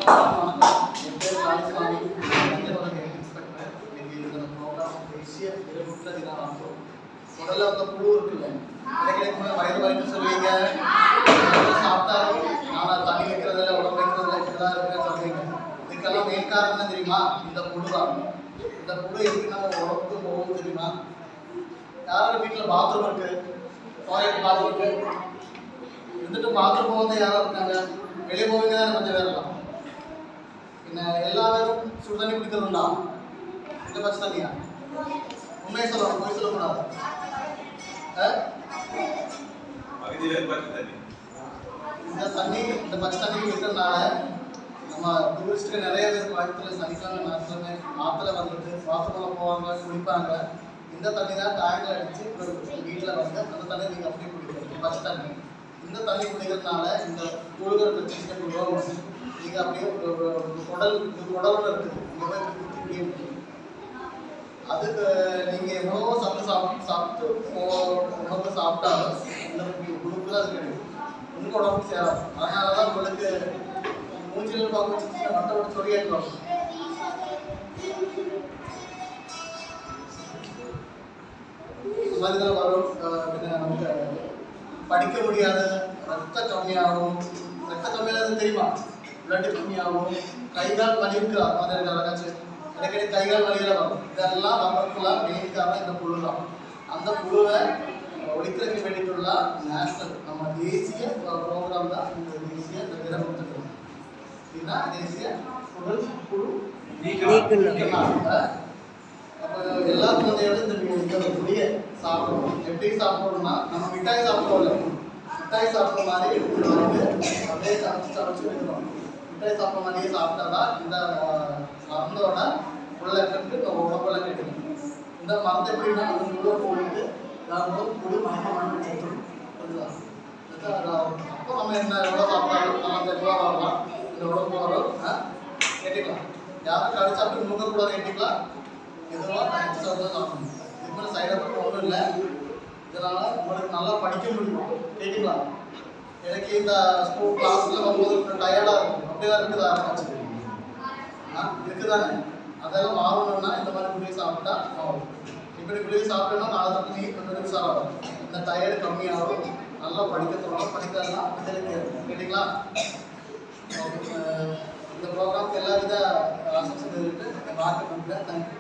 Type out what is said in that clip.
என் பேர் ராஜஸ்வாமி, இன்ஸ்பெக்டர். இன்னைக்கு இந்த ப்ரோக்ராம் தேசிய விரைவுற்ற தினம். முதல்ல அந்த புழு இருக்குல்ல, கிடைக்கிற வயது வரைக்கும் சொல்லுவீங்க, சாப்பிட்டாலும் நான் தண்ணி வைக்கிறதில்ல, உடம்பு வைக்கிறதில்ல, இப்படிதான் இருக்கிறேன்னு சொல்லுவீங்க. இதுக்கெல்லாம் மெயின் காரணம் என்ன தெரியுமா? இந்த புழு தான். இந்த புழு எதுக்கு நம்ம உடம்புக்கு போகும் தெரியுமா? யாரும் வீட்டில் பாத்ரூம் இருக்கு, டாய்லெட் பாத்ரூம் இருக்கு, இருந்துட்டு பாத்ரூம் போகிறது யாரும் இருக்காங்க, வெளியே போவீங்க தானே கொஞ்சம் பேர் இருக்கலாம். பின்ன எல்லா பேரும் சுடு தண்ணி குடிக்கிறதுண்டா, இல்லை பச்சை தண்ணியா? உண்மையை சொல்லணும், போய் சொல்லக்கூடாது. இந்த தண்ணி, இந்த பச்சை தண்ணி குடிக்கிறதுனால நம்ம டூரிஸ்ட்டுக்கு நிறைய பேர் கோயம்புத்தூர்ல சனிக்கிழமை ஞாயிற்றுக்கிழமை ஆற்றுல வந்துட்டு பாத்ரூமில் போவாங்க, குடிப்பாங்க. இந்த தண்ணி தான் டேங்கில் அடித்து வீட்டில் வந்து அந்த தண்ணி நீங்கள் அப்படியே குடிக்கிறது, பச்சை தண்ணி. இந்த தண்ணி குடிக்கிறதுனால இந்த கூடுதல் பிரச்சனை உருவாகும். நீங்கள் அப்படியே குடலோட இருக்குது, இங்கே போய் குடிக்க முடியும். அதுக்கு நீங்கள் எவ்வளவோ சாப்பிட்டு உணவு சாப்பிட்டாலும் இந்த உடம்புக்கு தான் அது கிடைக்கும், உங்கள் உடம்புக்கு சேராது. அதனால தான் உங்களுக்கு மூஞ்சில் பார்க்க மற்றபடி சொரியாட்டு இது மாதிரி தான் வரும். நமக்கு படிக்க முடியாது, ரத்த கம்மியாகும். ரத்த கம்மியானது தெரியுமா? பிளட் கம்மியாகும், கைகால் வலி இருக்கா மாதிரி இருக்காச்சு, இடைக்கடி கைகால் வலியில வரும். இதெல்லாம் வரக்குலாம் மெயின் காரணம் இந்த புழு தான். அந்த புழுவை ஒழிக்கிறதுக்கு வேண்டிட்டுள்ள நேஷனல் நம்ம தேசிய ப்ரோக்ராம் தான் இந்த தேசிய விரைவுற்ற தினம். இதுனா தேசிய உடல் புழு அப்போ எல்லா குழந்தையோட இந்த புளியை சாப்பிடணும். எப்படி சாப்பிடணும்னா, நம்ம மிட்டாய் சாப்பிடுவோம்ல, மிட்டாய் சாப்பிட்ற மாதிரி அப்படியே சமைச்சு வைக்கணும். மிட்டாய் சாப்பிட்ற மாதிரியே சாப்பிட்டாதான் இந்த மருந்தோட உள்ள எஃபெக்ட் நம்ம உடம்புல கிடைக்கும். இந்த மருந்து எப்படின்னா உள்ள போயிட்டு புழு மயக்கமான செத்துடும். அப்போ நம்ம என்ன எவ்வளோ சாப்பிட்டாலும் நம்ம எவ்வளோ வரலாம், இந்த உடம்பு வரும் கேட்டுக்கலாம். யாரும் கடிச்சு அப்படி முகக்கூடாது கேட்டுக்கலாம். எதுவாக கடிச்சு சாப்பிடணும். இது மாதிரி சைடு எஃபெக்ட் ஒன்றும் இல்லை. இதனால உங்களுக்கு நல்லா படிக்க முடியும். கேட்டுக்கலாம். எனக்கு இந்த ஸ்கூல் கிளாஸில் வரும்போது டயர்டாக இருக்கும், அப்படிதான் இருக்குது ஆரம்பிச்சு இருக்குதானே. அதெல்லாம் மாறணும்னா இந்த மாதிரி குளிர் சாப்பிட்டா ஆகும். இப்படி குளிர் சாப்பிட்டோம்னா நாளை தப்பு நீ கொஞ்சம் நிமிஷம் ஆகும், இந்த டயர்டு கம்மியாகும், நல்லா படிக்க தோணும். படிக்கிறதுனா கேட்டீங்களா? இந்த ப்ரோக்ராம்க்கு எல்லா வித ஆசம்சம் இருக்கு. Market thank you.